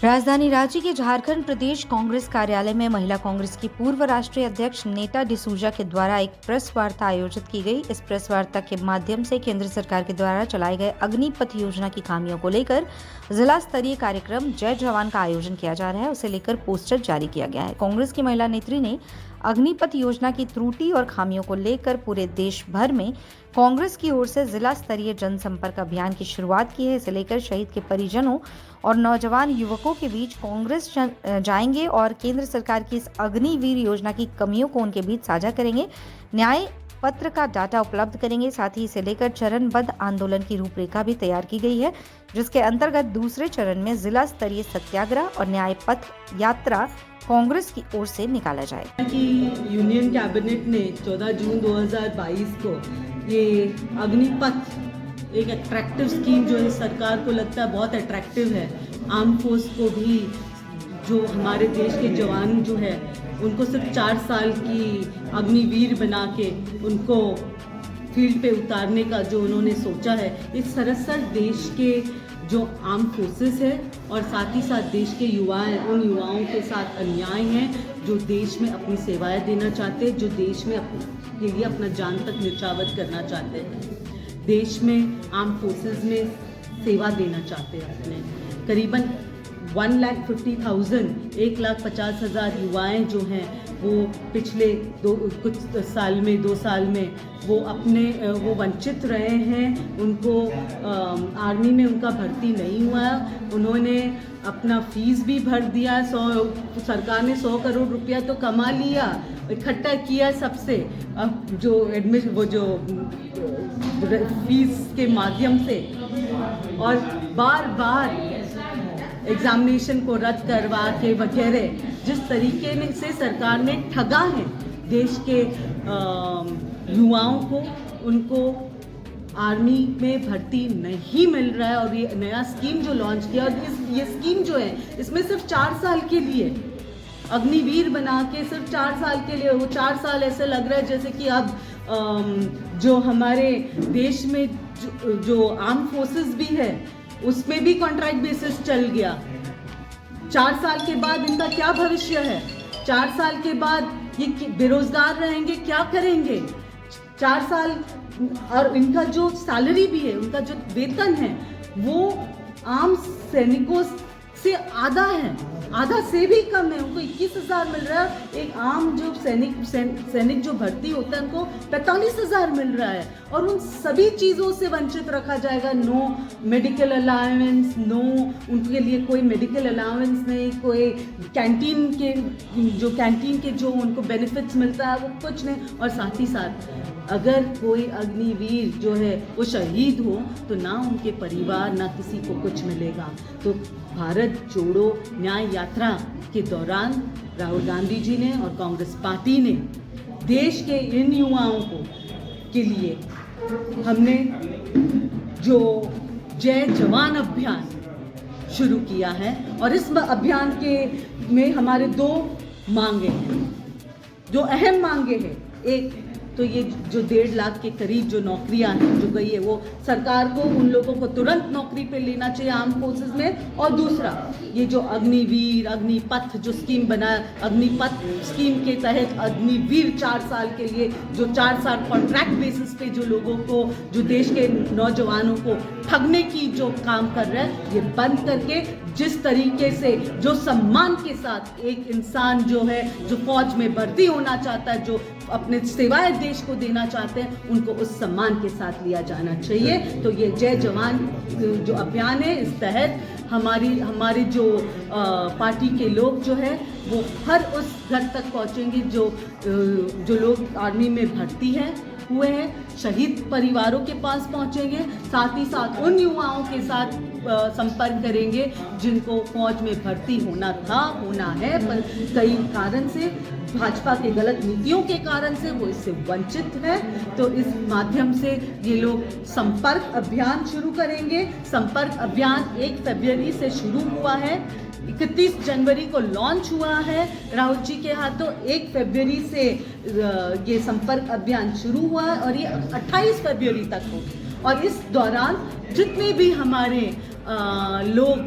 राजधानी रांची के झारखंड प्रदेश कांग्रेस कार्यालय में महिला कांग्रेस की पूर्व राष्ट्रीय अध्यक्ष नेता डिसूजा के द्वारा एक प्रेस वार्ता आयोजित की गई। इस प्रेस वार्ता के माध्यम से केंद्र सरकार के द्वारा चलाए गए अग्निपथ योजना की खामियों को लेकर जिला स्तरीय कार्यक्रम जय जवान का आयोजन किया जा रहा है। उसे लेकर पोस्टर जारी किया गया है। कांग्रेस की महिला नेत्री ने अग्निपथ योजना की त्रुटि और खामियों को लेकर पूरे देश भर में कांग्रेस की ओर से जिला स्तरीय जनसंपर्क अभियान की शुरुआत की है। इसे लेकर शहीद के परिजनों और नौजवान युवकों के बीच कांग्रेस जाएंगे और केंद्र सरकार की इस अग्निवीर योजना की कमियों को उनके बीच साझा करेंगे। न्याय पत्र का डाटा उपलब्ध करेंगे। साथ ही इसे लेकर चरणबद्ध आंदोलन की रूपरेखा भी तैयार की गई है, जिसके अंतर्गत दूसरे चरण में जिला स्तरीय सत्याग्रह और न्याय पथ यात्रा कांग्रेस की ओर से निकाला जाएगा। कि यूनियन कैबिनेट ने 14 जून 2022 को ये अग्निपथ एक अट्रैक्टिव स्कीम जो है सरकार को लगता है बहुत अट्रैक्टिव है। आर्म फोर्स को भी जो हमारे देश के जवान जो है उनको सिर्फ 4 साल की अग्निवीर बना के उनको फील्ड पे उतारने का जो उन्होंने सोचा है, इस सरासर देश के जो आर्म फोर्सेस है और साथ ही साथ देश के युवा हैं, उन युवाओं के साथ अन्याय है जो देश में अपनी सेवाएं देना चाहते हैं, जो देश में के लिए अपना जान तक न्यौछावर करना चाहते हैं, देश में आर्म फोर्सेस में सेवा देना चाहते हैं। अपने करीबन 1,50,000 1,50,000 युवाएं जो हैं वो पिछले कुछ साल में 2 साल में वो वंचित रहे हैं। उनको आर्मी में उनका भर्ती नहीं हुआ। उन्होंने अपना फीस भी भर दिया। सरकार ने 100 करोड़ रुपया तो कमा लिया, इकट्ठा किया सबसे, अब जो फीस के माध्यम से, और बार बार एग्जामिनेशन को रद्द करवा के वगैरह जिस तरीके से सरकार ने ठगा है देश के युवाओं को, उनको आर्मी में भर्ती नहीं मिल रहा है। और ये नया स्कीम जो लॉन्च किया, और ये स्कीम जो है इसमें सिर्फ 4 साल के लिए अग्निवीर बना के सिर्फ 4 साल के लिए, वो 4 साल ऐसे लग रहा है जैसे कि अब जो हमारे देश में जो आर्म फोर्सेस भी है उसमें भी कॉन्ट्रैक्ट बेसिस चल गया। 4 साल के बाद इनका क्या भविष्य है? 4 साल के बाद ये बेरोजगार रहेंगे, क्या करेंगे? 4 साल, और इनका जो सैलरी भी है, उनका जो वेतन है वो आम सैनिकों से आधा है, आधा से भी कम है। उनको 21,000 मिल रहा है। एक आम जो सैनिक जो भर्ती होता है उनको 45,000 मिल रहा है, और उन सभी चीज़ों से वंचित रखा जाएगा। नो मेडिकल अलाउंस, नो, उनके लिए कोई मेडिकल अलाउंस नहीं, कोई कैंटीन के जो उनको बेनिफिट्स मिलता है वो कुछ नहीं। और साथ ही साथ अगर कोई अग्निवीर जो है वो शहीद हो तो ना उनके परिवार ना किसी को कुछ मिलेगा। तो भारत जोड़ो न्याय यात्रा के दौरान राहुल गांधी जी ने और कांग्रेस पार्टी ने देश के इन युवाओं के लिए हमने जो जय जवान अभियान शुरू किया है, और इस अभियान में हमारे 2 मांगे हैं जो अहम मांगे हैं। एक तो ये जो 1.5 लाख के करीब जो नौकरियां हैं जो गई है, वो सरकार को उन लोगों को तुरंत नौकरी पे लेना चाहिए आर्म फोर्सेस में। और दूसरा ये जो अग्निपथ जो स्कीम बना, अग्निपथ स्कीम के तहत अग्निवीर 4 साल के लिए, जो 4 साल कॉन्ट्रैक्ट बेसिस पे जो लोगों को, जो देश के नौजवानों को ठगने की जो काम कर रहा है, ये बंद करके जिस तरीके से जो सम्मान के साथ एक इंसान जो है जो फौज में भर्ती होना चाहता है, जो अपने सेवाएं देश को देना चाहते हैं, उनको उस सम्मान के साथ लिया जाना चाहिए। तो ये जय जवान जो अभियान है, इस तहत हमारी जो पार्टी के लोग जो है वो हर उस घर तक पहुंचेंगे जो लोग आर्मी में भर्ती हुए हैं, शहीद परिवारों के पास पहुंचेंगे, साथ ही साथ उन युवाओं के साथ संपर्क करेंगे जिनको फौज में भर्ती होना है, पर कई कारण से, भाजपा के गलत नीतियों के कारण से वो इससे वंचित है। तो इस माध्यम से ये लोग संपर्क अभियान शुरू करेंगे। संपर्क अभियान 1 फरवरी से शुरू हुआ है, 31 जनवरी को लॉन्च हुआ है राहुल जी के हाथों। 1 फरवरी से ये संपर्क अभियान शुरू हुआ है और ये 28 फरवरी तक होगा। और इस दौरान जितने भी हमारे लोग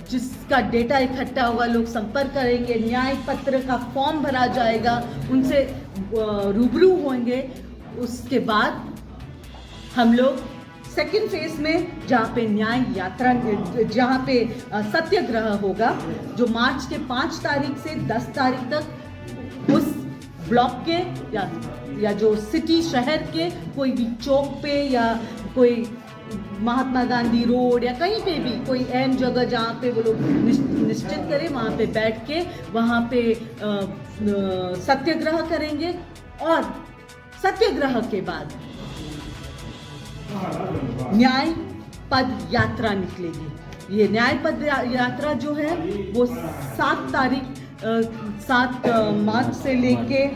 जिसका डेटा इकट्ठा होगा, लोग संपर्क करेंगे, न्याय पत्र का फॉर्म भरा जाएगा, उनसे रूबरू होंगे। उसके बाद हम लोग सेकेंड फेज में जहाँ पे न्याय यात्रा, जहाँ पे सत्याग्रह होगा, जो मार्च के 5 तारीख से 10 तारीख तक उस ब्लॉक के या जो सिटी शहर के कोई भी चौक पे या कोई महात्मा गांधी रोड या कहीं पे भी कोई अहम जगह जहाँ पे वो लोग निश्चित करें, वहाँ पे बैठ के वहाँ पे सत्याग्रह करेंगे। और सत्याग्रह के बाद न्याय पद यात्रा निकलेगी। ये न्याय पद यात्रा जो है वो 7 मार्च से लेके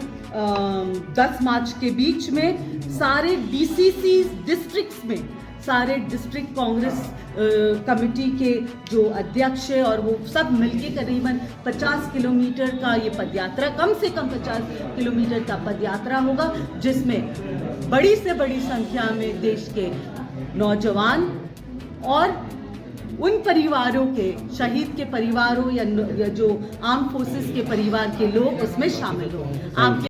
10 मार्च के बीच में सारे डीसीसी डिस्ट्रिक्ट्स में, सारे डिस्ट्रिक्ट कांग्रेस कमेटी के जो अध्यक्ष है और वो सब मिलके करीबन 50 किलोमीटर का ये पदयात्रा, कम से कम 50 किलोमीटर का पदयात्रा होगा, जिसमें बड़ी से बड़ी संख्या में देश के नौजवान और उन परिवारों के, शहीद के परिवारों या जो आर्म फोर्सेस के परिवार के लोग उसमें शामिल हो। आपके